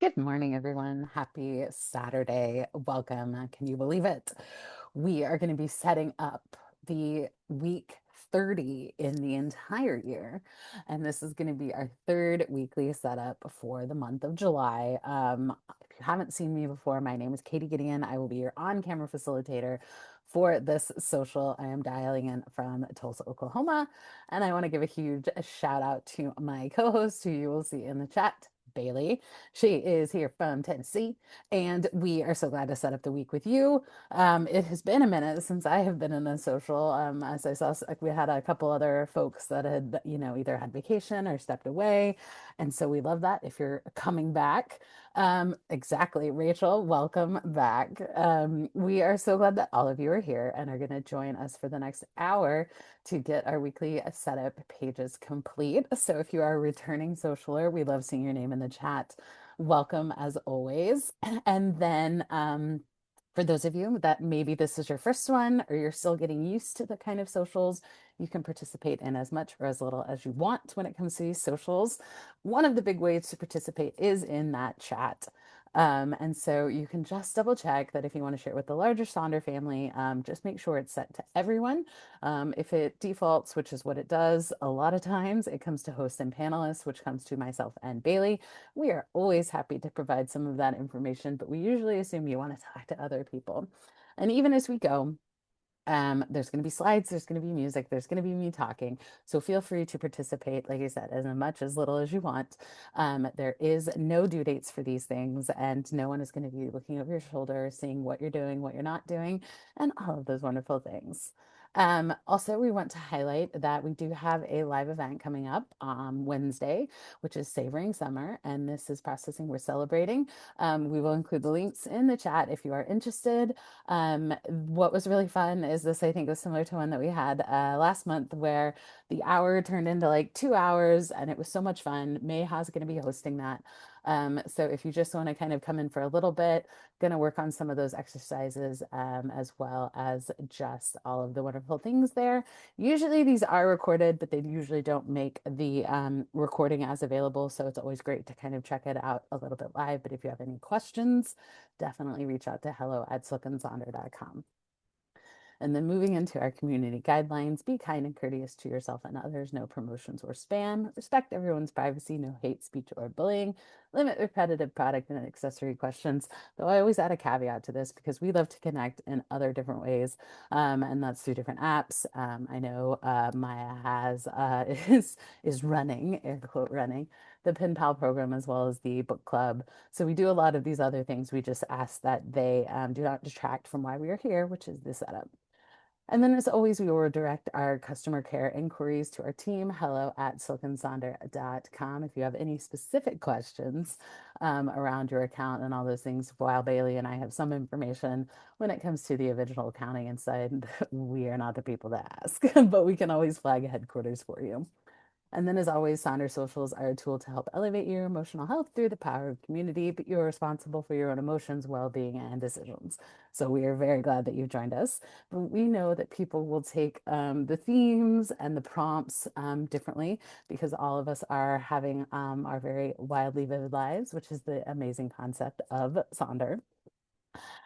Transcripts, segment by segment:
Good morning, everyone. Happy Saturday. Welcome. Can you believe it? We are going to be setting up the week 30 in the entire year. And this is going to be our third weekly setup for the month of July. If you haven't seen me before, my name is Katie Gideon. I will be your on camera facilitator for this social. I am dialing in from Tulsa, Oklahoma. And I want to give a huge shout out to my co host, who you will see in the chat. Bailey. She is here from Tennessee, and we are so glad to set up the week with you. It has been a minute since I have been in a social. As I saw, we had a couple other folks that had, either had vacation or stepped away. And so we love that if you're coming back. Exactly, Rachel, welcome back. We are so glad that all of you are here and are going to join us for the next hour to get our weekly setup pages complete. So if you are a returning socialer, we love seeing your name in the chat. Welcome as always. And then for those of you that maybe this is your first one or you're still getting used to the kind of socials, you can participate in as much or as little as you want when it comes to these socials. One of the big ways to participate is in that chat. And so you can just double check that if you want to share it with the larger Sonder family, just make sure it's set to everyone. If it defaults, which is what it does, a lot of times it comes to hosts and panelists, which comes to myself and Bailey. We are always happy to provide some of that information, but we usually assume you want to talk to other people. And even as we go, there's going to be slides, there's going to be music, there's going to be me talking. So feel free to participate, like I said, as much as little as you want. There is no due dates for these things, and no one is going to be looking over your shoulder, seeing what you're doing, what you're not doing, and all of those wonderful things. Also, we want to highlight that we do have a live event coming up on Wednesday, which is Savoring Summer, and this is processing we're celebrating. We will include the links in the chat if you are interested. What was really fun is this, I think, was similar to one that we had last month, where the hour turned into like 2 hours, and it was so much fun. Mayha's going to be hosting that. So if you just want to kind of come in for a little bit, going to work on some of those exercises as well as just all of the wonderful things there. Usually these are recorded, but they usually don't make the recording as available. So it's always great to kind of check it out a little bit live. But if you have any questions, definitely reach out to hello@silkensonder.com. And then moving into our community guidelines, be kind and courteous to yourself and others, no promotions or spam, respect everyone's privacy, no hate speech or bullying, limit repetitive product and accessory questions. Though I always add a caveat to this because we love to connect in other different ways, and that's through different apps. I know Maya has is running, air quote running, the Pen Pal program as well as the book club. So we do a lot of these other things. We just ask that they do not detract from why we are here, which is the setup. And then, as always, we will direct our customer care inquiries to our team, hello@silkensonder.com. If you have any specific questions around your account and all those things, while Bailey and I have some information when it comes to the original accounting inside, we are not the people to ask, but we can always flag headquarters for you. And then, as always, Sonder Socials are a tool to help elevate your emotional health through the power of community, but you're responsible for your own emotions, well being, and decisions. So, we are very glad that you've joined us. But we know that people will take the themes and the prompts differently because all of us are having our very wildly vivid lives, which is the amazing concept of Sonder.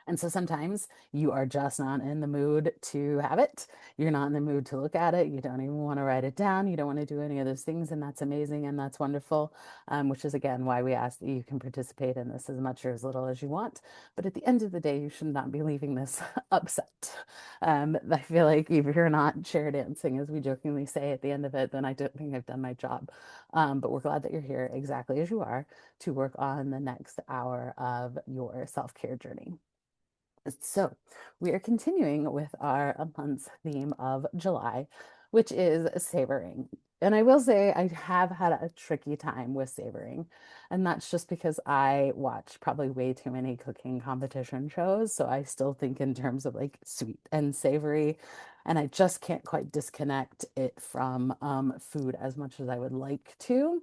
And so sometimes you are just not in the mood to have it. You're not in the mood to look at it. You don't even want to write it down. You don't want to do any of those things. And that's amazing. And that's wonderful, which is, again, why we ask that you can participate in this as much or as little as you want. But at the end of the day, you should not be leaving this upset. I feel like if you're not chair dancing, as we jokingly say at the end of it, then I don't think I've done my job. But we're glad that you're here exactly as you are to work on the next hour of your self-care journey. So, we are continuing with our month's theme of July, which is savoring. And I will say I have had a tricky time with savoring. And that's just because I watch probably way too many cooking competition shows. So I still think in terms of like sweet and savory. And I just can't quite disconnect it from food as much as I would like to.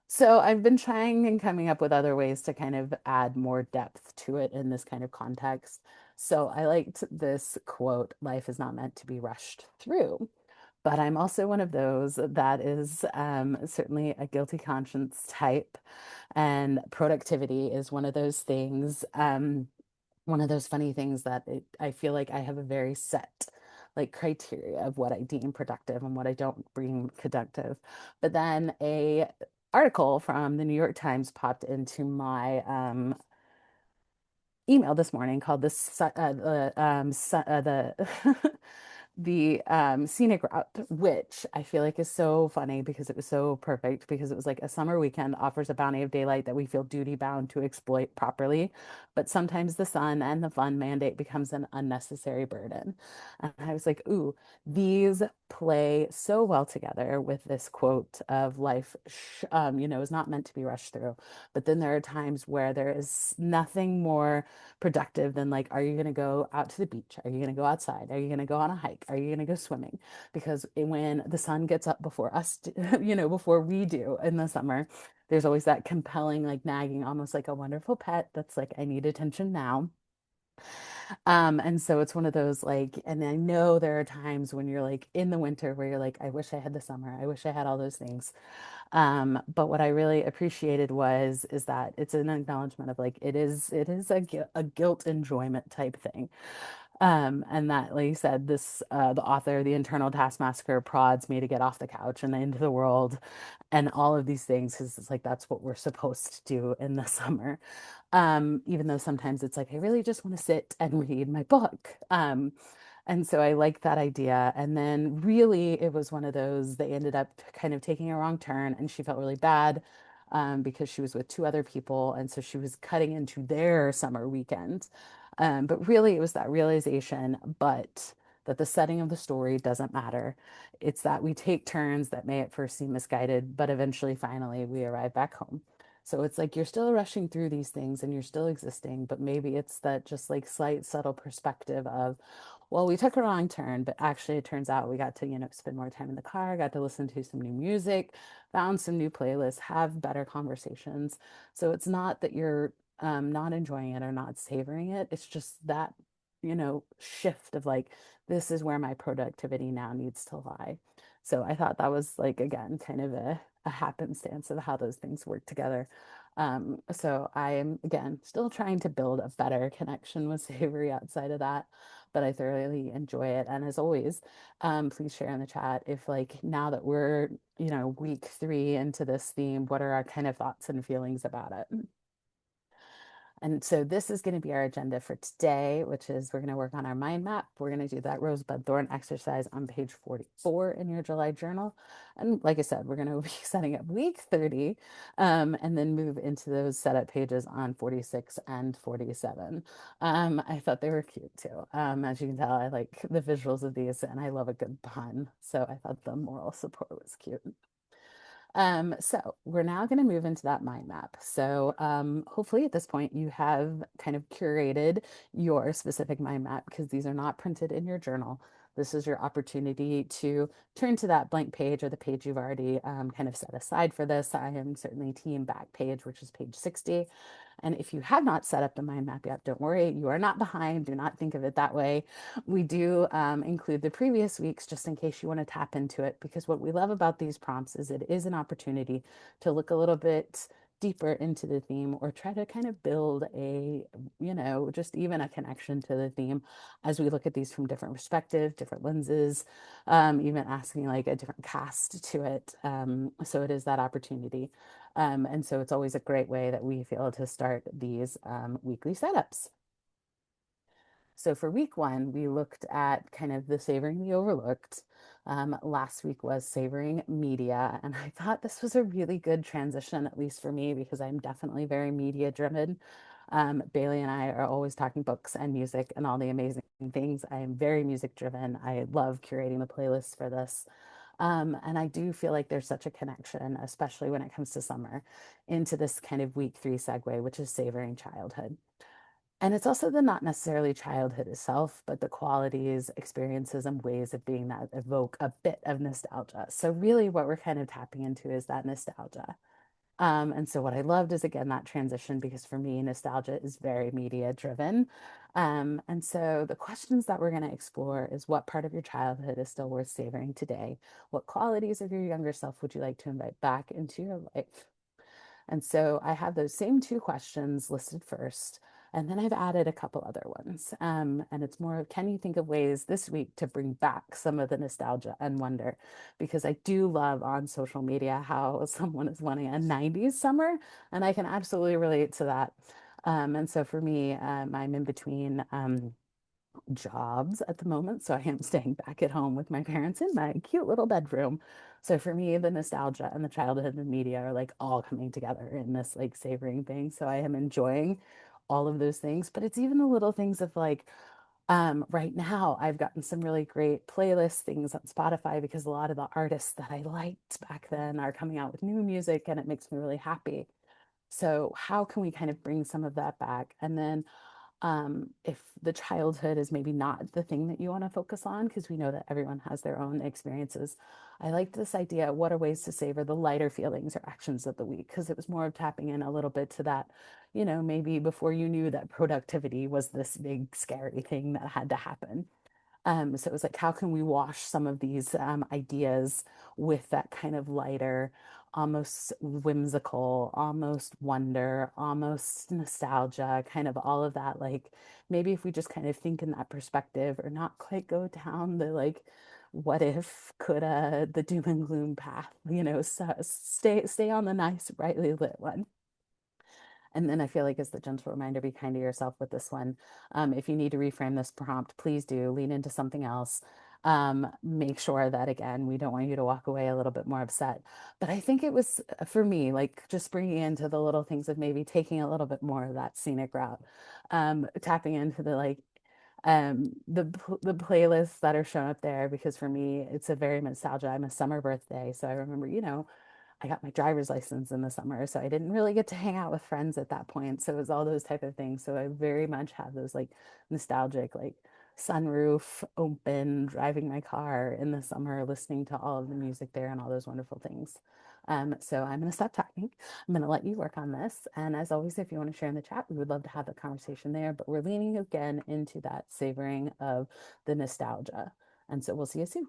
So I've been trying and coming up with other ways to kind of add more depth to it in this kind of context. So I liked this quote, life is not meant to be rushed through. But I'm also one of those that is certainly a guilty conscience type, and productivity is one of those things. One of those funny things that I feel like I have a very set like criteria of what I deem productive and what I don't deem productive. But then a article from the New York Times popped into my email this morning called the the scenic route, which I feel like is so funny because it was so perfect because it was like a summer weekend offers a bounty of daylight that we feel duty bound to exploit properly, but sometimes the sun and the fun mandate becomes an unnecessary burden. And I was like, ooh, these play so well together with this quote of life, is not meant to be rushed through. But then there are times where there is nothing more productive than like, are you going to go out to the beach? Are you going to go outside? Are you going to go on a hike? Are you going to go swimming? Because when the sun gets up before us, before we do in the summer, there's always that compelling, like nagging, almost like a wonderful pet that's like, I need attention now. And so it's one of those like, and I know there are times when you're like in the winter where you're like, I wish I had the summer. I wish I had all those things. But what I really appreciated was is that it's an acknowledgement of like it is a guilt enjoyment type thing. And that, like you said, the author, the internal taskmaster, prods me to get off the couch and into the world, and all of these things because it's like that's what we're supposed to do in the summer. Even though sometimes it's like I really just want to sit and read my book. And so I like that idea. And then really, it was one of those, they ended up kind of taking a wrong turn, and she felt really bad because she was with two other people. And so she was cutting into their summer weekend. But really, it was that realization, but that the setting of the story doesn't matter. It's that we take turns that may at first seem misguided, but eventually, finally, we arrive back home. So it's like you're still rushing through these things and you're still existing, but maybe it's that just like slight, subtle perspective of, well, we took a wrong turn, but actually it turns out we got to, spend more time in the car, got to listen to some new music, found some new playlists, have better conversations. So it's not that you're not enjoying it or not savoring it. It's just that, shift of like, this is where my productivity now needs to lie. So I thought that was like, again, kind of a happenstance of how those things work together. So I am, again, still trying to build a better connection with Savory outside of that, but I thoroughly enjoy it. And as always, please share in the chat if, like, now that we're, week 3 into this theme, what are our kind of thoughts and feelings about it? And so this is going to be our agenda for today, which is we're going to work on our mind map. We're going to do that rosebud thorn exercise on page 44 in your July journal. And like I said, we're going to be setting up week 30 and then move into those setup pages on 46 and 47. I thought they were cute too. As you can tell, I like the visuals of these and I love a good pun. So I thought the moral support was cute. So we're now going to move into that mind map. So hopefully at this point you have kind of curated your specific mind map because these are not printed in your journal. This is your opportunity to turn to that blank page or the page you've already kind of set aside for this. I am certainly team back page, which is page 60. And if you have not set up the mind map yet, don't worry, you are not behind. Do not think of it that way. We do include the previous weeks just in case you want to tap into it, because what we love about these prompts is it is an opportunity to look a little bit deeper into the theme or try to kind of build a, just even a connection to the theme as we look at these from different perspectives, different lenses, even asking like a different cast to it. So it is that opportunity. And so it's always a great way that we feel to start these weekly setups. So for week 1, we looked at kind of the savoring the overlooked. Last week was savoring media, and I thought this was a really good transition, at least for me, because I'm definitely very media driven. Bailey and I are always talking books and music and all the amazing things. I am very music driven. I love curating the playlists for this. And I do feel like there's such a connection, especially when it comes to summer, into this kind of week 3 segue, which is savoring childhood. And it's also the not necessarily childhood itself, but the qualities, experiences, and ways of being that evoke a bit of nostalgia. So, really, what we're kind of tapping into is that nostalgia. And so what I loved is again that transition because for me, nostalgia is very media driven. And so the questions that we're going to explore is what part of your childhood is still worth savoring today? What qualities of your younger self would you like to invite back into your life? And so I have those same two questions listed first. And then I've added a couple other ones. And it's more of can you think of ways this week to bring back some of the nostalgia and wonder? Because I do love on social media how someone is wanting a 90s summer, and I can absolutely relate to that. And so for me, I'm in between jobs at the moment. So I am staying back at home with my parents in my cute little bedroom. So for me, the nostalgia and the childhood and the media are like all coming together in this like savoring thing. So I am enjoying all of those things, but it's even the little things of like, right now I've gotten some really great playlist things on Spotify because a lot of the artists that I liked back then are coming out with new music and it makes me really happy. So how can we kind of bring some of that back? And then if the childhood is maybe not the thing that you want to focus on, because we know that everyone has their own experiences. I liked this idea. What are ways to savor the lighter feelings or actions of the week? Because it was more of tapping in a little bit to that, maybe before you knew that productivity was this big, scary thing that had to happen. So it was like, how can we wash some of these ideas with that kind of lighter, almost whimsical, almost wonder, almost nostalgia, kind of all of that. Like maybe if we just kind of think in that perspective or not quite go down the like, what if could the doom and gloom path, so stay on the nice, brightly lit one. And then I feel like as the gentle reminder, be kind to yourself with this one. If you need to reframe this prompt, please do lean into something else. Make sure that, again, we don't want you to walk away a little bit more upset. But I think it was for me, like just bringing into the little things of maybe taking a little bit more of that scenic route, tapping into the like, the playlists that are shown up there because for me it's a very nostalgia. I'm a summer birthday, so I remember, I got my driver's license in the summer, so I didn't really get to hang out with friends at that point. So it was all those type of things. So I very much have those like nostalgic, like sunroof open, driving my car in the summer, listening to all of the music there and all those wonderful things. So I'm going to stop talking. I'm going to let you work on this. And as always, if you want to share in the chat, we would love to have the conversation there. But we're leaning again into that savoring of the nostalgia. And so we'll see you soon.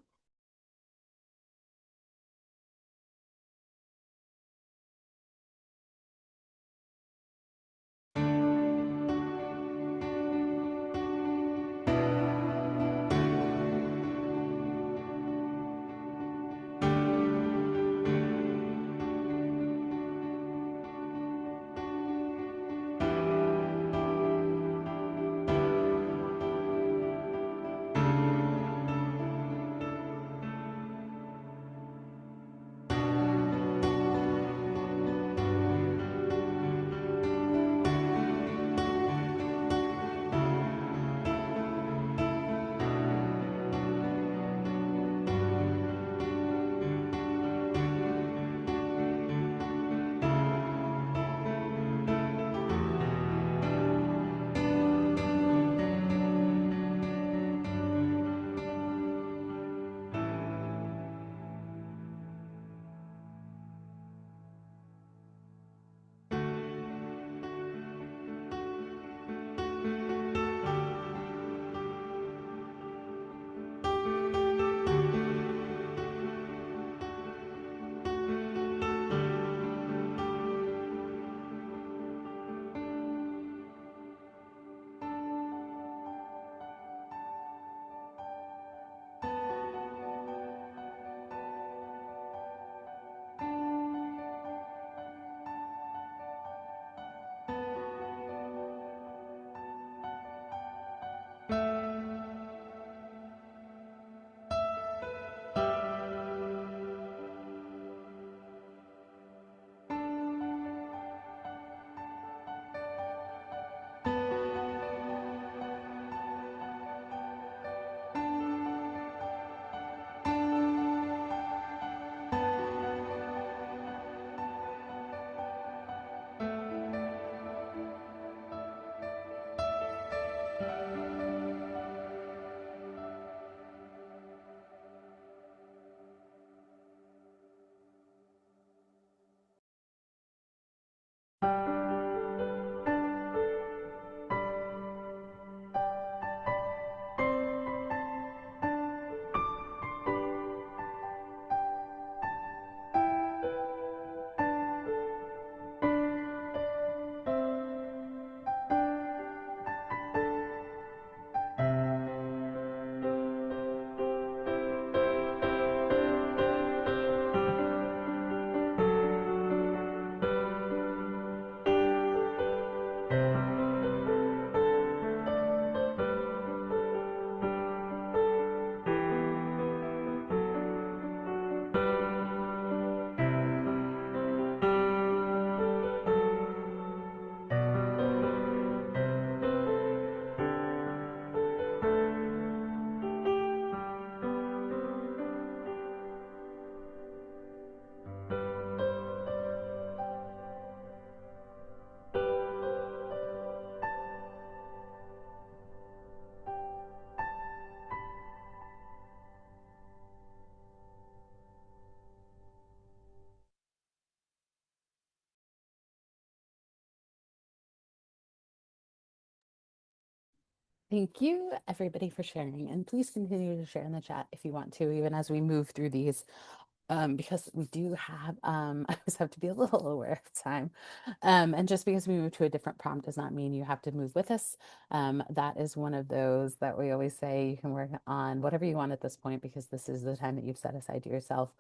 Thank you, everybody, for sharing. And please continue to share in the chat if you want to, even as we move through these, because we do have, I always have to be a little aware of time. And just because we move to a different prompt does not mean you have to move with us. That is one of those that we always say you can work on whatever you want at this point because this is the time that you've set aside to yourself.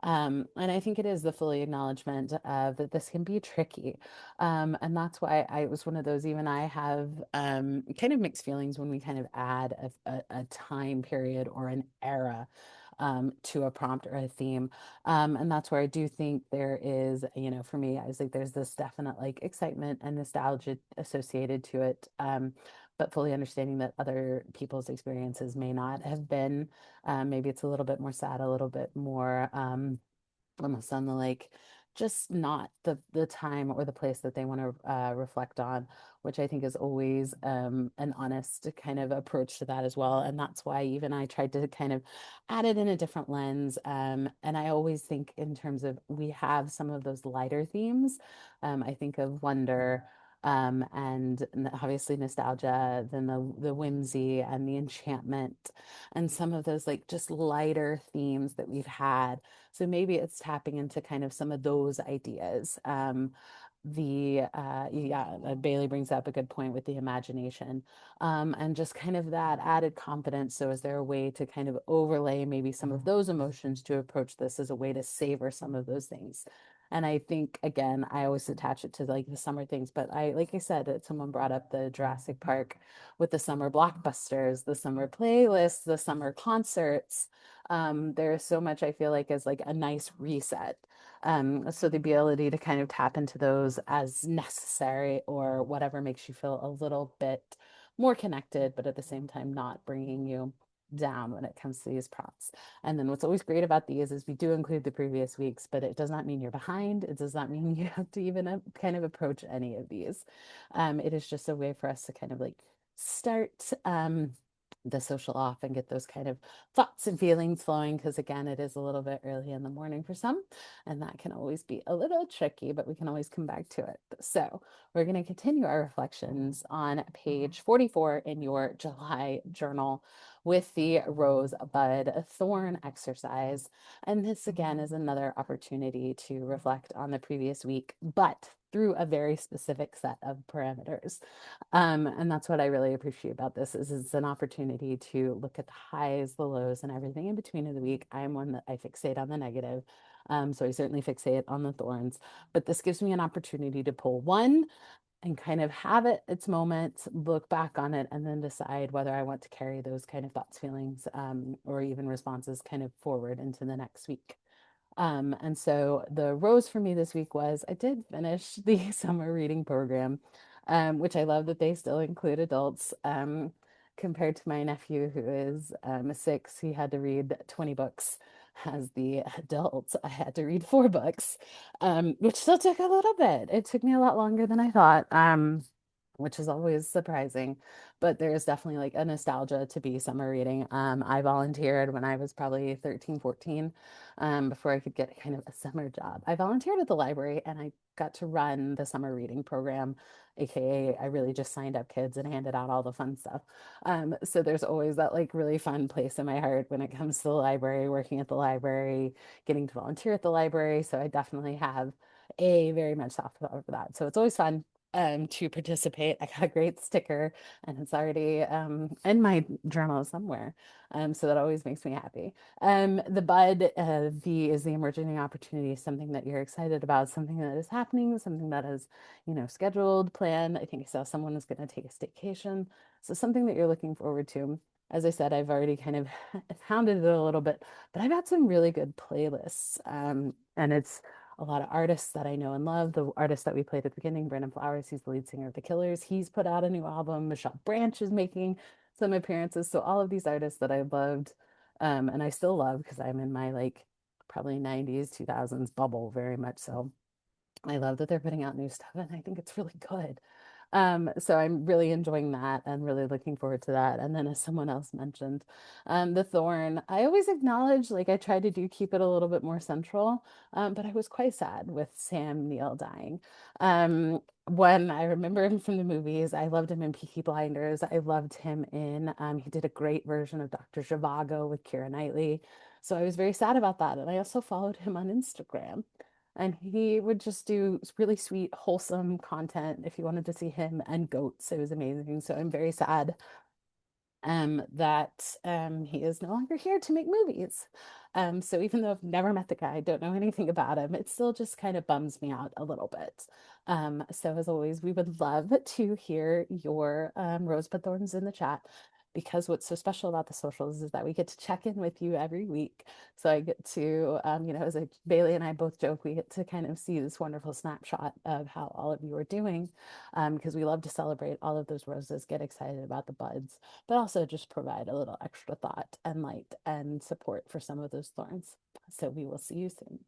And I think it is the fully acknowledgement of that this can be tricky. And that's why it was one of those, even I have kind of mixed feelings when we kind of add a time period or an era to a prompt or a theme. And that's where I do think there is, for me, I was like, there's this definite like excitement and nostalgia associated to it. But fully understanding that other people's experiences may not have been. Maybe it's a little bit more sad, a little bit more almost on the like just not the time or the place that they want to reflect on, which I think is always an honest kind of approach to that as well. And that's why even I tried to kind of add it in a different lens. And I always think in terms of we have some of those lighter themes. I think of wonder. And obviously nostalgia, then the whimsy and the enchantment, and some of those like just lighter themes that we've had, so maybe it's tapping into kind of some of those ideas. Bailey brings up a good point with the imagination, and just kind of that added confidence. So is there a way to kind of overlay maybe some of those emotions to approach this as a way to savor some of those things? And I think again, I always attach it to like the summer things, but like I said, someone brought up the Jurassic Park with the summer blockbusters, the summer playlists, the summer concerts. There's so much I feel like is like a nice reset. So the ability to kind of tap into those as necessary or whatever makes you feel a little bit more connected, but at the same time not bringing you down when it comes to these prompts. And then what's always great about these is we do include the previous weeks, but it does not mean you're behind. It does not mean you have to even kind of approach any of these. It is just a way for us to kind of like start the social off and get those kind of thoughts and feelings flowing because again it is a little bit early in the morning for some, and that can always be a little tricky, but we can always come back to it. So we're going to continue our reflections on page 44 in your July journal with the rosebud thorn exercise. And this again is another opportunity to reflect on the previous week, but through a very specific set of parameters. And that's what I really appreciate about this is it's an opportunity to look at the highs, the lows, and everything in between of the week. I'm one that I fixate on the negative. So I certainly fixate on the thorns, but this gives me an opportunity to pull one and kind of have it its moment, look back on it, and then decide whether I want to carry those kind of thoughts, feelings, or even responses kind of forward into the next week. And so the rose for me this week was I did finish the summer reading program, which I love that they still include adults. Compared to my nephew who is 6, he had to read 20 books. As the adult, I had to read 4 books, which still took a little bit. It took me a lot longer than I thought, which is always surprising. But there is definitely like a nostalgia to be summer reading. I volunteered when I was probably 13, 14, before I could get kind of a summer job. I volunteered at the library and I got to run the summer reading program, aka I really just signed up kids and handed out all the fun stuff. So there's always that like really fun place in my heart when it comes to the library, working at the library, getting to volunteer at the library. So I definitely have a very much soft spot for that. So it's always fun to participate. I got a great sticker and it's already in my journal somewhere. So that always makes me happy. The bud, V is the emerging opportunity, something that you're excited about, something that is happening, something that is, scheduled, planned. I think I saw someone was going to take a staycation. So something that you're looking forward to. As I said, I've already kind of hounded it a little bit, but I've got some really good playlists. And it's a lot of artists that I know and love. The artist that we played at the beginning, Brandon Flowers, he's the lead singer of The Killers. He's put out a new album. Michelle Branch is making some appearances. So all of these artists that I loved, and I still love because I'm in my like probably 90s, 2000s bubble very much so. I love that they're putting out new stuff and I think it's really good. So I'm really enjoying that and really looking forward to that. And then, as someone else mentioned, the thorn, I always acknowledge, like, I try to do keep it a little bit more central, but I was quite sad with Sam Neill dying. When I remember him from the movies, I loved him in Peaky Blinders. I loved him in, he did a great version of Dr. Zhivago with Keira Knightley. So I was very sad about that. And I also followed him on Instagram. And he would just do really sweet, wholesome content if you wanted to see him and goats. It was amazing. So I'm very sad that he is no longer here to make movies. So even though I've never met the guy, don't know anything about him, it still just kind of bums me out a little bit. So as always, we would love to hear your rosebud thorns in the chat because what's so special about the socials is that we get to check in with you every week. So I get to, as Bailey and I both joke, we get to kind of see this wonderful snapshot of how all of you are doing because we love to celebrate all of those roses, get excited about the buds, but also just provide a little extra thought and light and support for some of those thorns. So we will see you soon.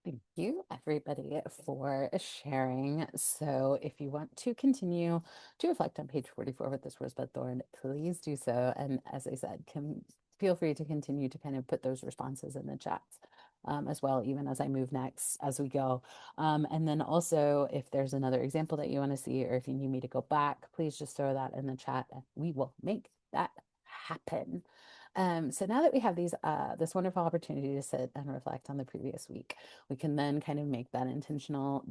Thank you, everybody, for sharing. So, if you want to continue to reflect on page 44 with this rosebud thorn, please do so. And as I said, feel free to continue to kind of put those responses in the chat. as well, even as I move next as we go. And then also, if there's another example that you want to see, or if you need me to go back, please just throw that in the chat and we will make that happen. So now that we have this wonderful opportunity to sit and reflect on the previous week, we can then kind of make that intentional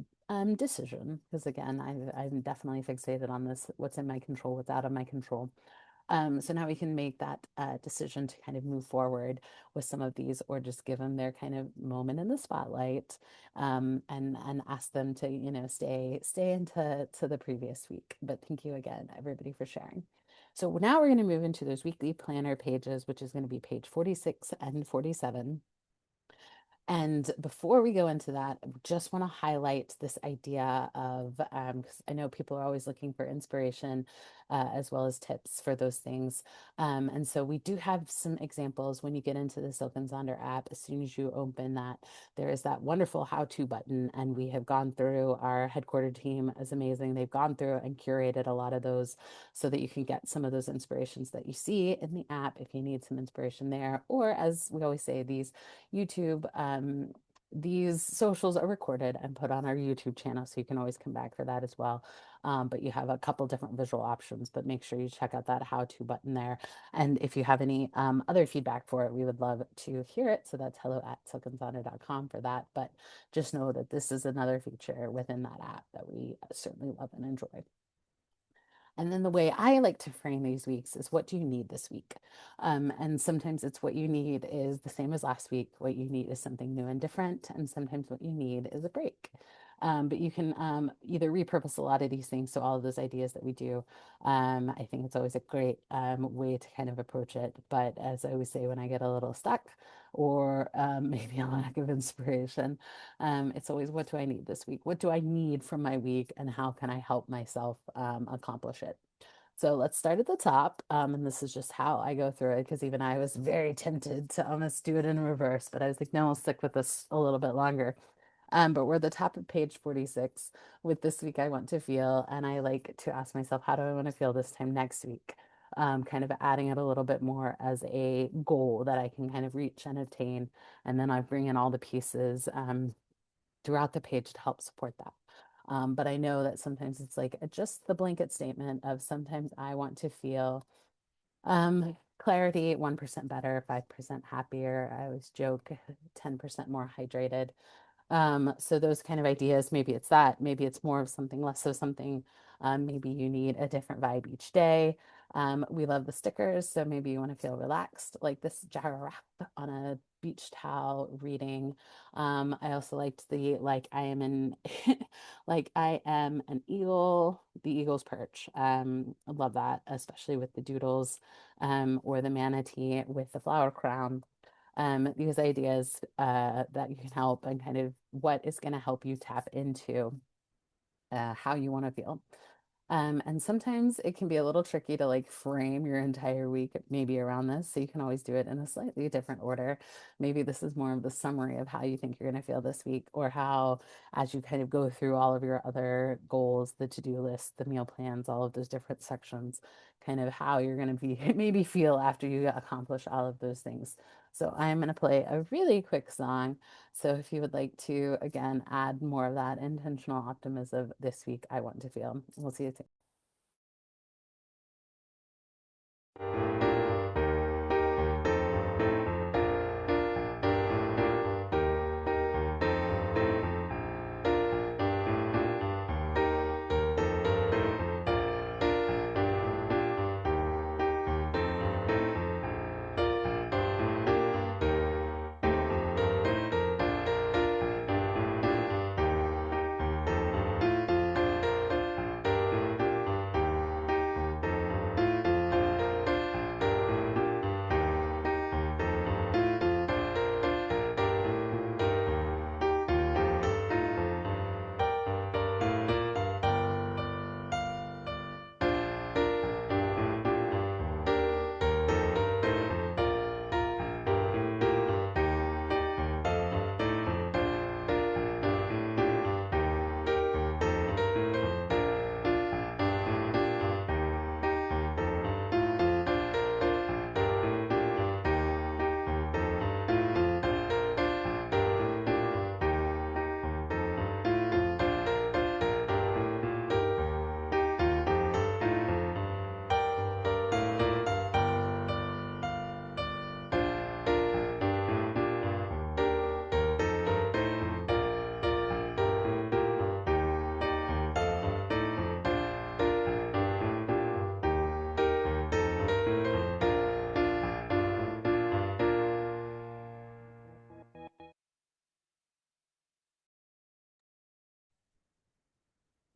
decision. Because again, I'm definitely fixated on this, what's in my control, what's out of my control. So now we can make that decision to kind of move forward with some of these, or just give them their kind of moment in the spotlight, and ask them to, stay into the previous week. But thank you again, everybody, for sharing. So now we're going to move into those weekly planner pages, which is going to be page 46 and 47. And before we go into that, I just want to highlight this idea of, because I know people are always looking for inspiration, as well as tips for those things. And so we do have some examples when you get into the Silk and Sonder app. As soon as you open that, there is that wonderful how-to button. And we have gone through, our headquarter team is amazing. They've gone through and curated a lot of those so that you can get some of those inspirations that you see in the app if you need some inspiration there. Or, as we always say, YouTube, these socials are recorded and put on our YouTube channel, so you can always come back for that as well. But you have a couple different visual options, but make sure you check out that how-to button there. And if you have any other feedback for it, we would love to hear it. So that's hello@silkandsonder.com for that. But just know that this is another feature within that app that we certainly love and enjoy. And then the way I like to frame these weeks is, what do you need this week? And sometimes it's what you need is the same as last week. What you need is something new and different. And sometimes what you need is a break. But you can either repurpose a lot of these things. So all of those ideas that we do, I think it's always a great way to kind of approach it. But as I always say, when I get a little stuck, or maybe a lack of inspiration, it's always, what do I need this week? What do I need from my week? And how can I help myself accomplish it? So let's start at the top. And this is just how I go through it, because even I was very tempted to almost do it in reverse, but I was like, no, I'll stick with this a little bit longer. But we're at the top of page 46 with this week I want to feel. And I like to ask myself, how do I want to feel this time next week? Kind of adding it a little bit more as a goal that I can kind of reach and attain. And then I bring in all the pieces throughout the page to help support that. But I know that sometimes it's like just the blanket statement of, sometimes I want to feel clarity, 1% better, 5% happier. I always joke, 10% more hydrated. So those kind of ideas, maybe it's that, maybe it's more of something, less of something. Maybe you need a different vibe each day. We love the stickers, so maybe you want to feel relaxed, like this giraffe on a beach towel reading. I also liked the, like I am an like I am an eagle, the eagle's perch. I love that, especially with the doodles, or the manatee with the flower crown. These ideas that you can help, and kind of what is going to help you tap into how you want to feel. And sometimes it can be a little tricky to like frame your entire week maybe around this. So you can always do it in a slightly different order. Maybe this is more of the summary of how you think you're going to feel this week, or how, as you kind of go through all of your other goals, the to-do list, the meal plans, all of those different sections, kind of how you're going to be maybe feel after you accomplish all of those things. So I'm going to play a really quick song. So if you would like to, again, add more of that intentional optimism this week, I want to feel. We'll see you soon.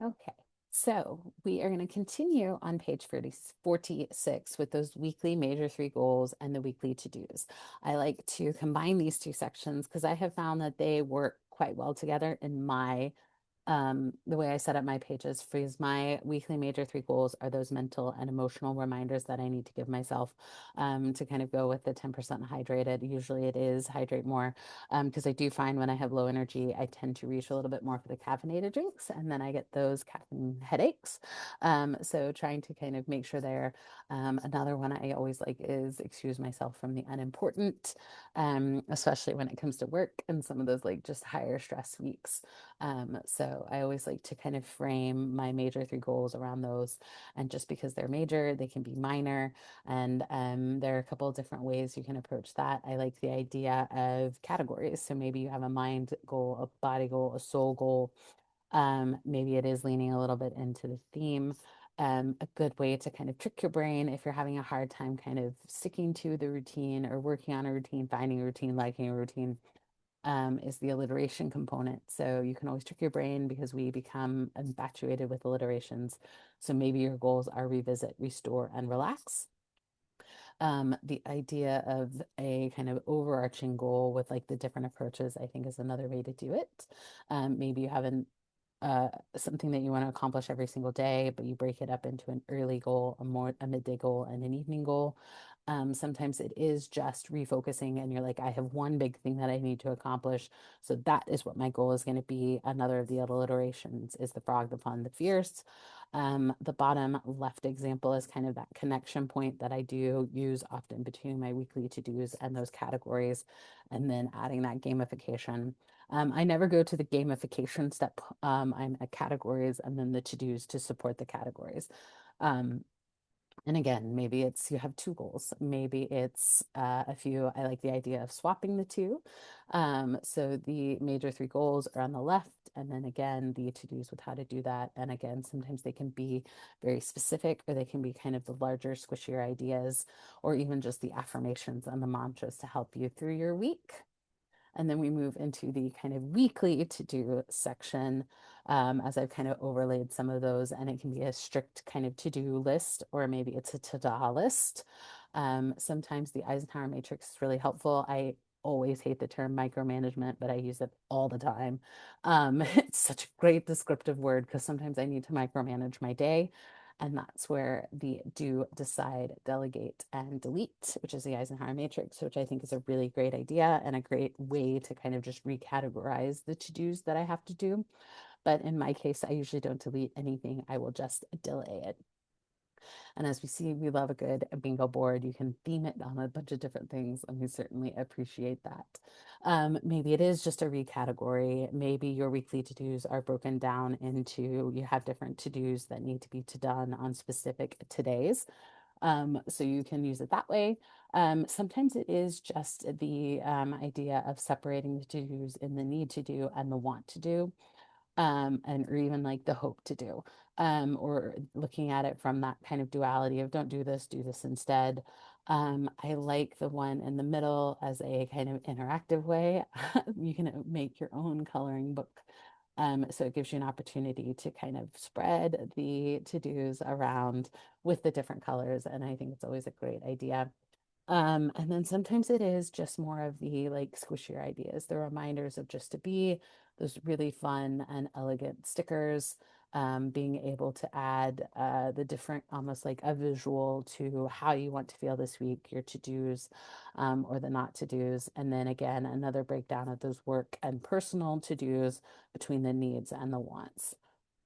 Okay, so we are going to continue on page 46 with those weekly major three goals and the weekly to-dos. I like to combine these two sections because I have found that they work quite well together in my the way I set up my pages freeze my weekly major three goals are those mental and emotional reminders that I need to give myself to kind of go with the 10% hydrated. Usually it is hydrate more because I do find when I have low energy, I tend to reach a little bit more for the caffeinated drinks and then I get those caffeine headaches. So trying to kind of make sure they're another one I always like is excuse myself from the unimportant, especially when it comes to work and some of those like just higher stress weeks. So I always like to kind of frame my major three goals around those. And just because they're major, they can be minor. And there are a couple of different ways you can approach that. I like the idea of categories. So maybe you have a mind goal, a body goal, a soul goal. Maybe it is leaning a little bit into the theme. A good way to kind of trick your brain if you're having a hard time kind of sticking to the routine or working on a routine, finding a routine, liking a routine is the alliteration component. So you can always trick your brain because we become infatuated with alliterations. So maybe your goals are revisit, restore, and relax. The idea of a kind of overarching goal with like the different approaches, I think is another way to do it. Maybe you have uh, something that you want to accomplish every single day, but you break it up into an early goal, a midday goal, and an evening goal. Sometimes it is just refocusing, and you're like, I have one big thing that I need to accomplish. So that is what my goal is going to be. Another of the alliterations is the frog, the fun, the fierce. The bottom left example is kind of that connection point that I do use often between my weekly to-dos and those categories, and then adding that gamification. I never go to the gamification step. I'm at categories and then the to-dos to support the categories. Um, and again, maybe it's you have two goals. Maybe it's a few. I like the idea of swapping the two. So the major three goals are on the left, and then again, the to-dos with how to do that. And again, sometimes they can be very specific, or they can be kind of the larger, squishier ideas, or even just the affirmations and the mantras to help you through your week. And then we move into the kind of weekly to do section as I've kind of overlaid some of those. And it can be a strict kind of to do list, or maybe it's a to do list. Sometimes the Eisenhower matrix is really helpful. I always hate the term micromanagement, but I use it all the time. It's such a great descriptive word because sometimes I need to micromanage my day. And that's where the do, decide, delegate, and delete, which is the Eisenhower matrix, which I think is a really great idea and a great way to kind of just recategorize the to-dos that I have to do. But in my case, I usually don't delete anything. I will just delay it. And as we see, we love a good bingo board. You can theme it on a bunch of different things, and we certainly appreciate that. Maybe it is just a recategory. Maybe your weekly to-dos are broken down into you have different to-dos that need to be done on specific todays. So you can use it that way. Sometimes it is just the idea of separating the to-dos in the need to do and the want to do, and or even like the hope to do, or looking at it from that kind of duality of don't do this instead. I like the one in the middle as a kind of interactive way. You can make your own coloring book. So it gives you an opportunity to kind of spread the to-dos around with the different colors. And I think it's always a great idea. And then sometimes it is just more of the like squishier ideas, the reminders of just to be, those really fun and elegant stickers, being able to add the different, almost like a visual to how you want to feel this week, your to-dos, or the not to-dos. And then again, another breakdown of those work and personal to-dos between the needs and the wants.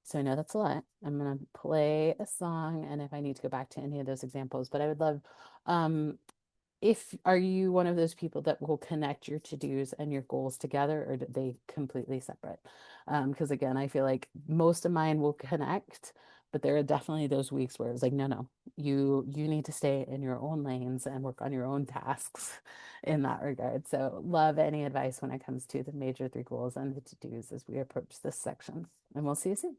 So I know that's a lot. I'm going to play a song, and if I need to go back to any of those examples, but I would love um, if are you one of those people that will connect your to-dos and your goals together, or do they completely separate? Because again, I feel like most of mine will connect, but there are definitely those weeks where it's like, no, no, you need to stay in your own lanes and work on your own tasks in that regard. So love any advice when it comes to the major three goals and the to-dos as we approach this section. And we'll see you soon.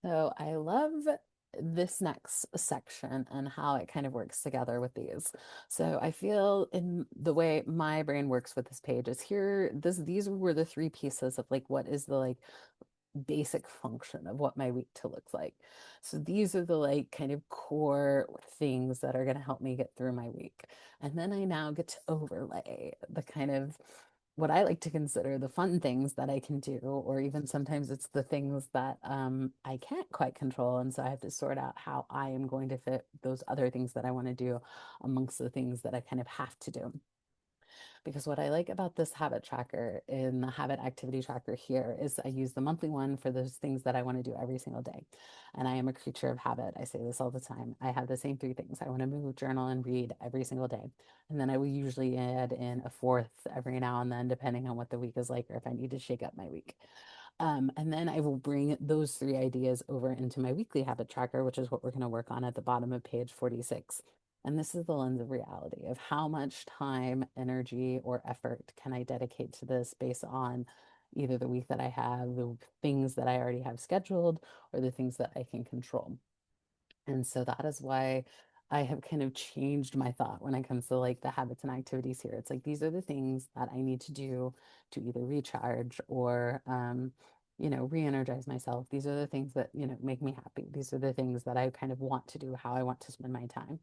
So I love this next section and how it kind of works together with these. So I feel in the way my brain works with this page is here, these were the three pieces of like what is the like basic function of what my week to look like. So these are the like kind of core things that are going to help me get through my week. And then I now get to overlay the kind of what I like to consider the fun things that I can do, or even sometimes it's the things that I can't quite control. And so I have to sort out how I am going to fit those other things that I want to do amongst the things that I kind of have to do. Because what I like about this habit tracker in the habit activity tracker here is I use the monthly one for those things that I want to do every single day. And I am a creature of habit. I say this all the time. I have the same three things. I want to move, journal, and read every single day. And then I will usually add in a fourth every now and then, depending on what the week is like or if I need to shake up my week. And then I will bring those three ideas over into my weekly habit tracker, which is what we're going to work on at the bottom of page 46. And this is the lens of reality of how much time, energy, or effort can I dedicate to this based on either the week that I have, the things that I already have scheduled, or the things that I can control. And so that is why I have kind of changed my thought when it comes to like the habits and activities here. It's like these are the things that I need to do to either recharge or re-energize myself. These are the things that, make me happy. These are the things that I kind of want to do, how I want to spend my time.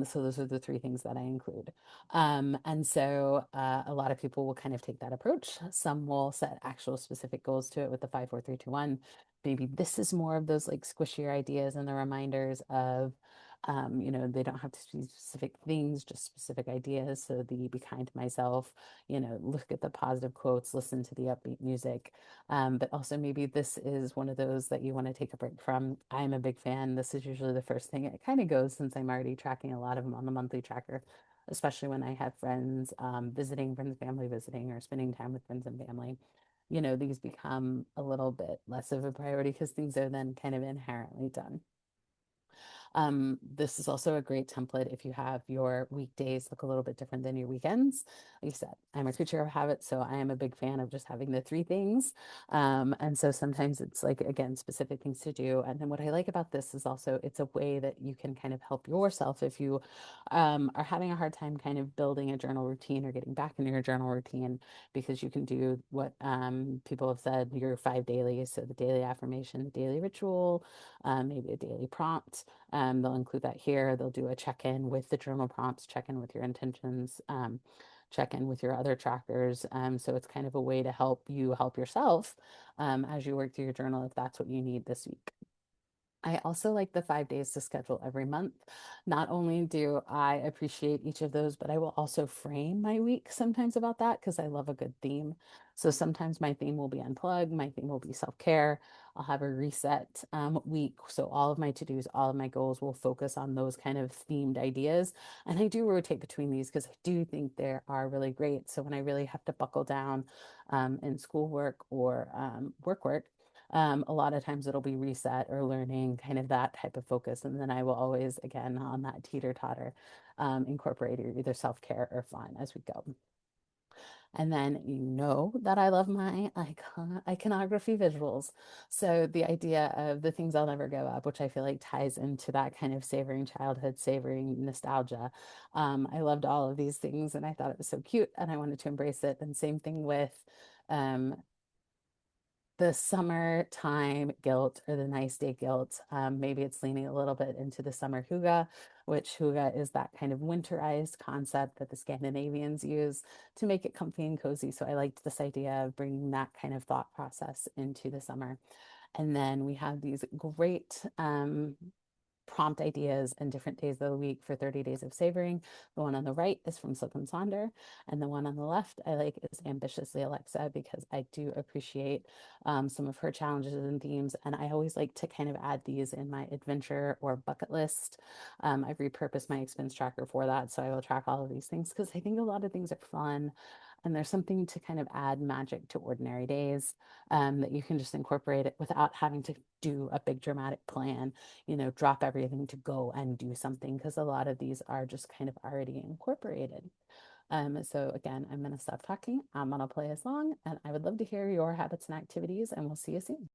So those are the three things that I include. And so a lot of people will kind of take that approach. Some will set actual specific goals to it with the 5, 4, 3, 2, 1. Maybe this is more of those like squishier ideas and the reminders of, they don't have to be specific things, just specific ideas. So the be kind to myself, look at the positive quotes, listen to the upbeat music. But also maybe this is one of those that you want to take a break from. I'm a big fan. This is usually the first thing it kind of goes since I'm already tracking a lot of them on the monthly tracker, especially when I have friends visiting, friends, family visiting, or spending time with friends and family. These become a little bit less of a priority because things are then kind of inherently done. This is also a great template if you have your weekdays look a little bit different than your weekends. Like I said, I'm a creature of habit, so I am a big fan of just having the three things. And so sometimes it's like, again, specific things to do. And then what I like about this is also it's a way that you can kind of help yourself if you are having a hard time kind of building a journal routine or getting back into your journal routine, because you can do what people have said, your 5 dailies. So the daily affirmation, the daily ritual, maybe a daily prompt. They'll include that here. They'll do a check-in with the journal prompts, check in with your intentions, check in with your other trackers. So it's kind of a way to help you help yourself as you work through your journal if that's what you need this week. I also like the 5 days to schedule every month. Not only do I appreciate each of those, but I will also frame my week sometimes about that because I love a good theme. So sometimes my theme will be unplug, my theme will be self-care. I'll have a reset week. So all of my to-dos, all of my goals will focus on those kind of themed ideas. And I do rotate between these because I do think they are really great. So when I really have to buckle down in schoolwork or work, a lot of times it'll be reset or learning, kind of that type of focus. And then I will always, again, on that teeter totter, incorporate either self care or fun as we go. And then you know that I love my iconography visuals. So the idea of the things I'll never give up, which I feel like ties into that kind of savoring childhood, savoring nostalgia. I loved all of these things and I thought it was so cute and I wanted to embrace it. And same thing with um, the summertime guilt or the nice day guilt. Maybe it's leaning a little bit into the summer hygge, which hygge is that kind of winterized concept that the Scandinavians use to make it comfy and cozy. So I liked this idea of bringing that kind of thought process into the summer. And then we have these great prompt ideas and different days of the week for 30 days of savoring. The one on the right is from Silk and Sonder, and the one on the left I like is Ambitiously Alexa because I do appreciate some of her challenges and themes, and I always like to kind of add these in my adventure or bucket list. I've repurposed my expense tracker for that, so I will track all of these things because I think a lot of things are fun. And there's something to kind of add magic to ordinary days that you can just incorporate it without having to do a big dramatic plan, drop everything to go and do something because a lot of these are just kind of already incorporated. So again, I'm going to stop talking. I'm going to play us along and I would love to hear your habits and activities and we'll see you soon.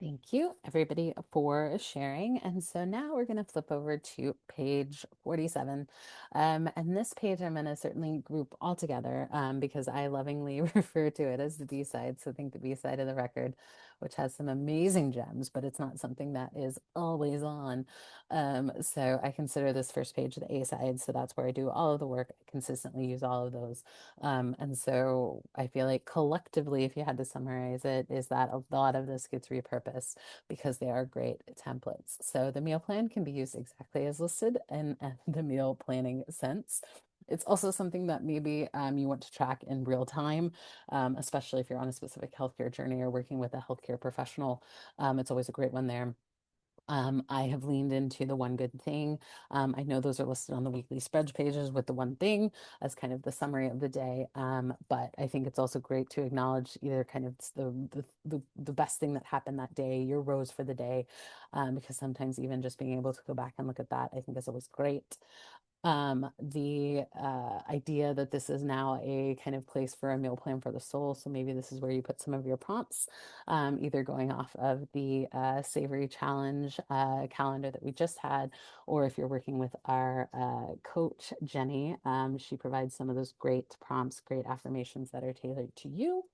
Thank you, everybody, for sharing. And so now we're going to flip over to page 47. And this page I'm going to certainly group all together because I lovingly refer to it as the B side. So think the B side of the record, which has some amazing gems, but it's not something that is always on. So I consider this first page the A side. So that's where I do all of the work. I consistently use all of those. And so I feel like collectively, if you had to summarize it, is that a lot of this gets repurposed because they are great templates. So the meal plan can be used exactly as listed in the meal planning sense. It's also something that maybe you want to track in real time, especially if you're on a specific healthcare journey or working with a healthcare professional. It's always a great one there. I have leaned into the one good thing. I know those are listed on the weekly spreads pages with the one thing as kind of the summary of the day. But I think it's also great to acknowledge either kind of the best thing that happened that day, your rose for the day, because sometimes even just being able to go back and look at that, I think is always great. The idea that this is now a kind of place for a meal plan for the soul. So maybe this is where you put some of your prompts, either going off of the Savory Challenge calendar that we just had, or if you're working with our coach, Jenny, she provides some of those great prompts, great affirmations that are tailored to you.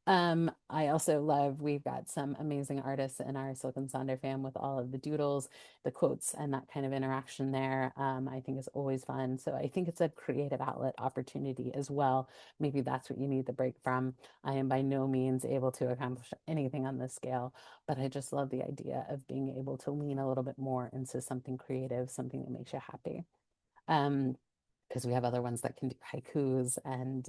I also love, we've got some amazing artists in our Silk and Sonder fam with all of the doodles, the quotes, and that kind of interaction there. I think is always fun. So I think it's a creative outlet opportunity as well. Maybe that's what you need the break from. I am by no means able to accomplish anything on this scale, but I just love the idea of being able to lean a little bit more into something creative, something that makes you happy. Um, because we have other ones that can do haikus and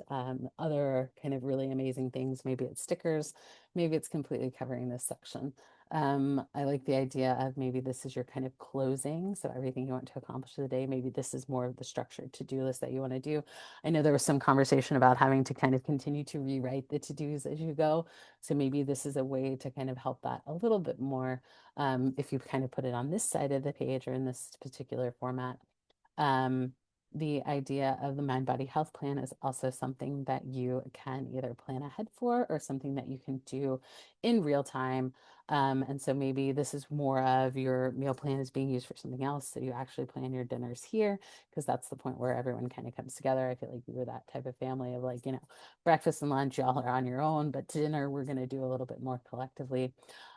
other kind of really amazing things. Maybe it's stickers, maybe it's completely covering this section. I like the idea of maybe this is your kind of closing. So everything you want to accomplish today, maybe this is more of the structured to-do list that you want to do. I know there was some conversation about having to kind of continue to rewrite the to-dos as you go. So maybe this is a way to kind of help that a little bit more if you kind of put it on this side of the page or in this particular format. Um, the idea of the mind body health plan is also something that you can either plan ahead for or something that you can do in real time. And so maybe this is more of your meal plan is being used for something else. So you actually plan your dinners here because that's the point where everyone kind of comes together. I feel like we were that type of family of like, breakfast and lunch, y'all are on your own, but dinner, we're going to do a little bit more collectively.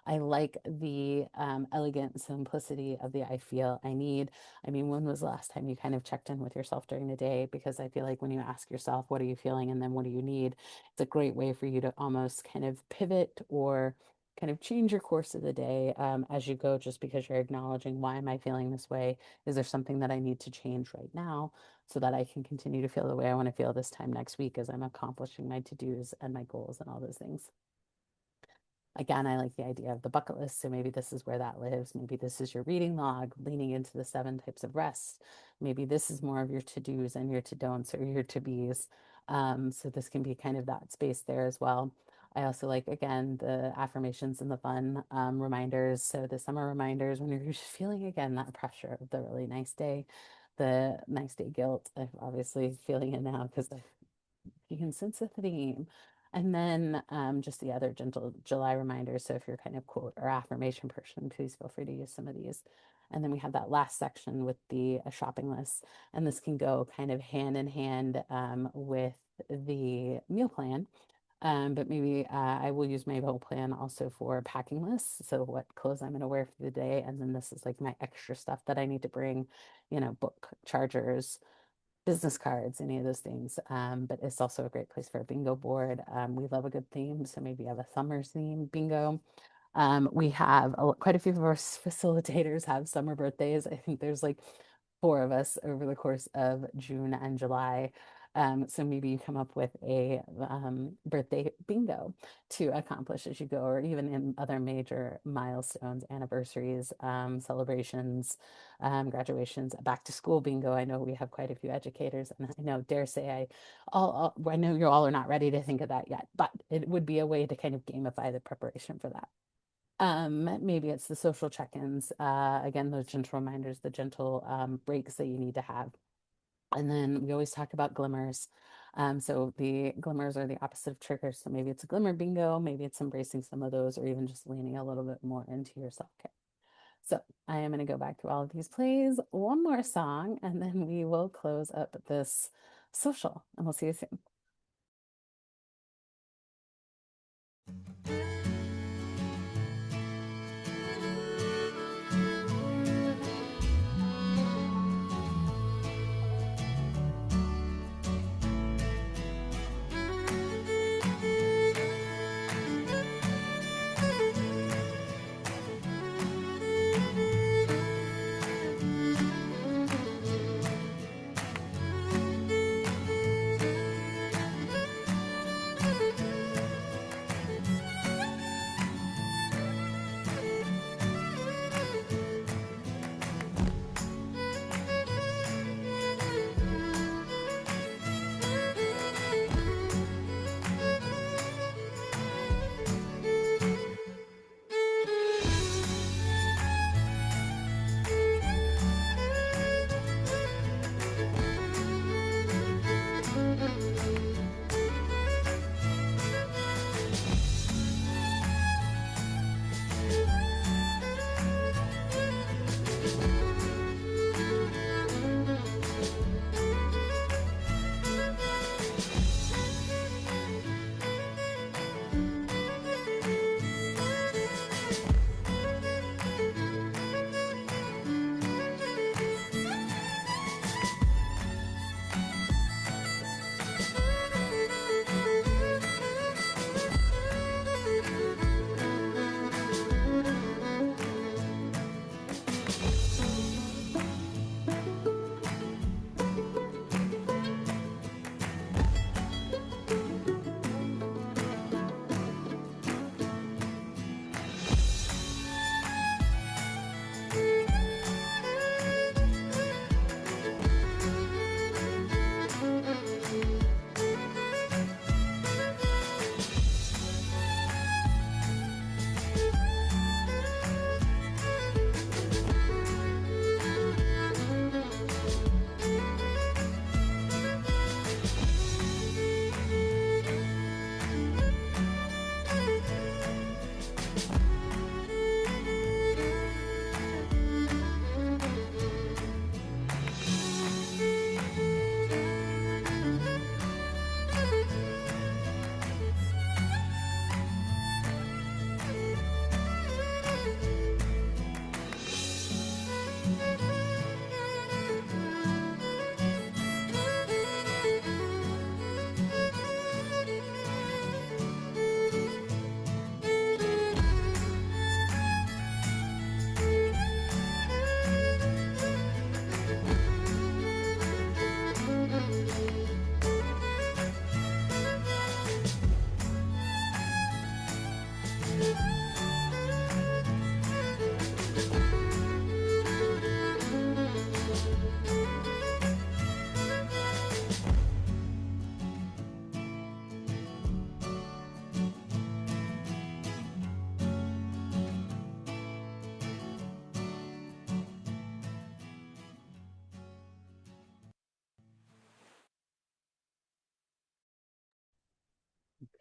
I like the elegant simplicity of the I feel I need. I mean, when was the last time you kind of checked in with yourself during the day? Because I feel like when you ask yourself, what are you feeling? And then what do you need? It's a great way for you to almost kind of pivot or kind of change your course of the day as you go, just because you're acknowledging, why am I feeling this way? Is there something that I need to change right now so that I can continue to feel the way I want to feel this time next week as I'm accomplishing my to-dos and my goals and all those things? Again, I like the idea of the bucket list. So maybe this is where that lives. Maybe this is your reading log, leaning into the 7 types of rest. Maybe this is more of your to dos and your to don'ts or your to be's. So this can be kind of that space there as well. I also like, again, the affirmations and the fun reminders. So the summer reminders when you're just feeling, again, that pressure of the really nice day, the nice day guilt. I'm obviously feeling it now because you can sense the theme. And then just the other gentle July reminders. So if you're kind of quote or affirmation person, please feel free to use some of these. And then we have that last section with the shopping list. And this can go kind of hand in hand with the meal plan. But maybe I will use my meal plan also for packing lists. So what clothes I'm going to wear for the day. And then this is like my extra stuff that I need to bring, book, chargers, business cards, any of those things. But it's also a great place for a bingo board. We love a good theme, so maybe you have a summer theme bingo. We have quite a few of our facilitators have summer birthdays. I think there's like 4 of us over the course of June and July. So maybe you come up with a birthday bingo to accomplish as you go, or even in other major milestones, anniversaries, celebrations, graduations, back to school bingo. I know we have quite a few educators, and I know, dare say, I know you all are not ready to think of that yet, but it would be a way to kind of gamify the preparation for that. Maybe it's the social check-ins, again, those gentle reminders, the gentle breaks that you need to have. And then we always talk about glimmers. So the glimmers are the opposite of triggers. So maybe it's a glimmer bingo, maybe it's embracing some of those, or even just leaning a little bit more into your self-care. So I am going to go back through all of these plays, one more song, and then we will close up this social, and we'll see you soon.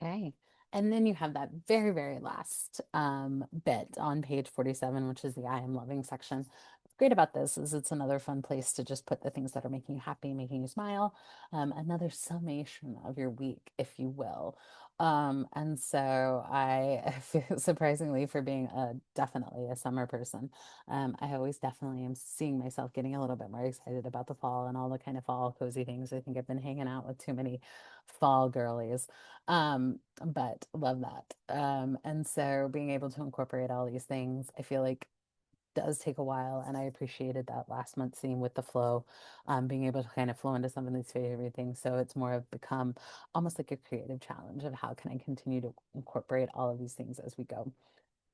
Okay. And then you have that very, very last bit on page 47, which is the I am loving section. What's great about this is it's another fun place to just put the things that are making you happy, making you smile, another summation of your week, if you will. And so I feel surprisingly for being definitely a summer person, I always definitely am seeing myself getting a little bit more excited about the fall and all the kind of fall cozy things. I think I've been hanging out with too many fall girlies. But love that. And so being able to incorporate all these things, I feel like does take a while. And I appreciated that last month scene with the flow, being able to kind of flow into some of these favorite things. So it's more of become almost like a creative challenge of how can I continue to incorporate all of these things as we go.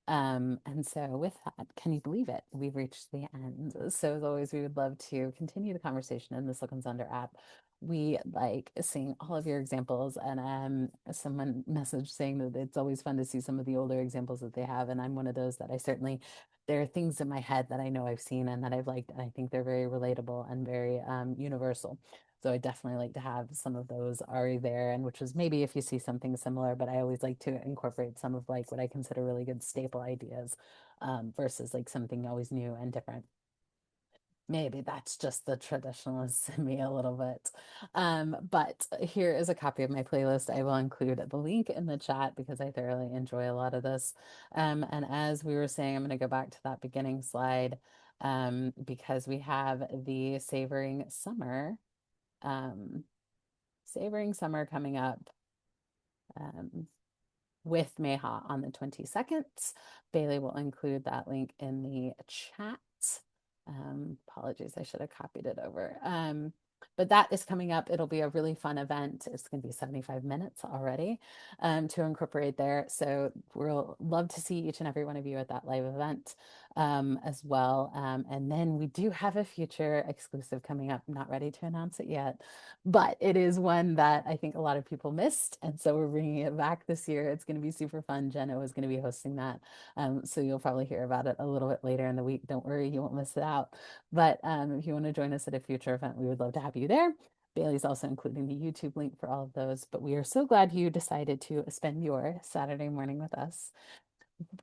And so with that, can you believe it? We've reached the end. So as always, we would love to continue the conversation in the Silk and Sonder app. We like seeing all of your examples, and someone messaged saying that it's always fun to see some of the older examples that they have. And I'm one of those that I certainly there are things in my head that I know I've seen and that I've liked, and I think they're very relatable and very universal. So I definitely like to have some of those already there, and which is maybe if you see something similar, but I always like to incorporate some of like what I consider really good staple ideas versus like something always new and different. Maybe that's just the traditionalist in me a little bit. But here is a copy of my playlist. I will include the link in the chat because I thoroughly enjoy a lot of this. And as we were saying, I'm going to go back to that beginning slide because we have the um, Savoring Summer coming up. Um, with Meha on the 22nd. Bailey will include that link in the chat. Apologies, I should have copied it over. But that is coming up. It'll be a really fun event. It's going to be 75 minutes already to incorporate there. So we'll love to see each and every one of you at that live event as well. And then we do have a future exclusive coming up. I'm not ready to announce it yet, but it is one that I think a lot of people missed. And so we're bringing it back this year. It's going to be super fun. Jenna is going to be hosting that. So you'll probably hear about it a little bit later in the week. Don't worry, you won't miss it out. But if you want to join us at a future event, we would love to have you there. Bailey's also including the YouTube link for all of those. But we are so glad you decided to spend your Saturday morning with us.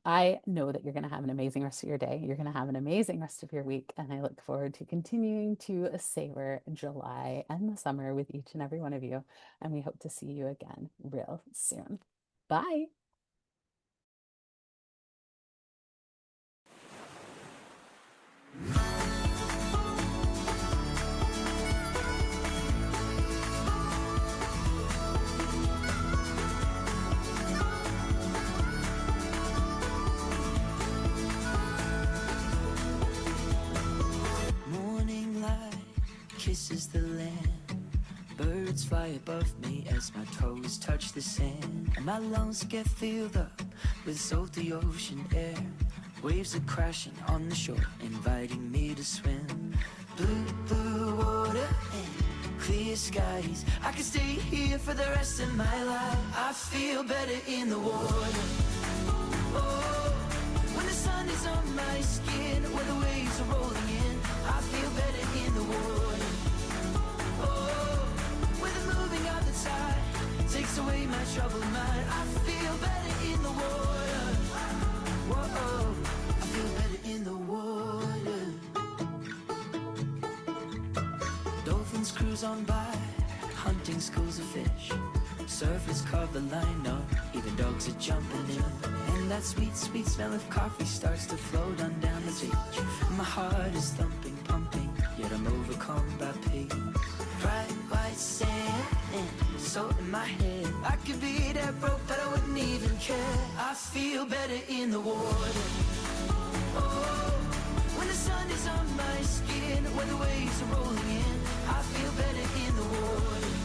I know that you're going to have an amazing rest of your day. You're going to have an amazing rest of your week. And I look forward to continuing to savor July and the summer with each and every one of you. And we hope to see you again real soon. Bye. Kisses the land, birds fly above me as my toes touch the sand, and my lungs get filled up with salty ocean air. Waves are crashing on the shore, inviting me to swim. Blue, blue water and clear skies. I could stay here for the rest of my life. I feel better in the water. Oh, when the sun is on my skin, when the waves are rolling in, I feel better in the water. Takes away my troubled mind. I feel better in the water. Whoa, I feel better in the water. Dolphins cruise on by, hunting schools of fish. Surfers carve the line up, even dogs are jumping in. And that sweet, sweet smell of coffee starts to float on down the beach. My heart is thumping, pumping, yet I'm overcome by pain. Bright white sand and salt in my head. I could be that broke, but I wouldn't even care. I feel better in the water. Oh, when the sun is on my skin, when the waves are rolling in, I feel better in the water.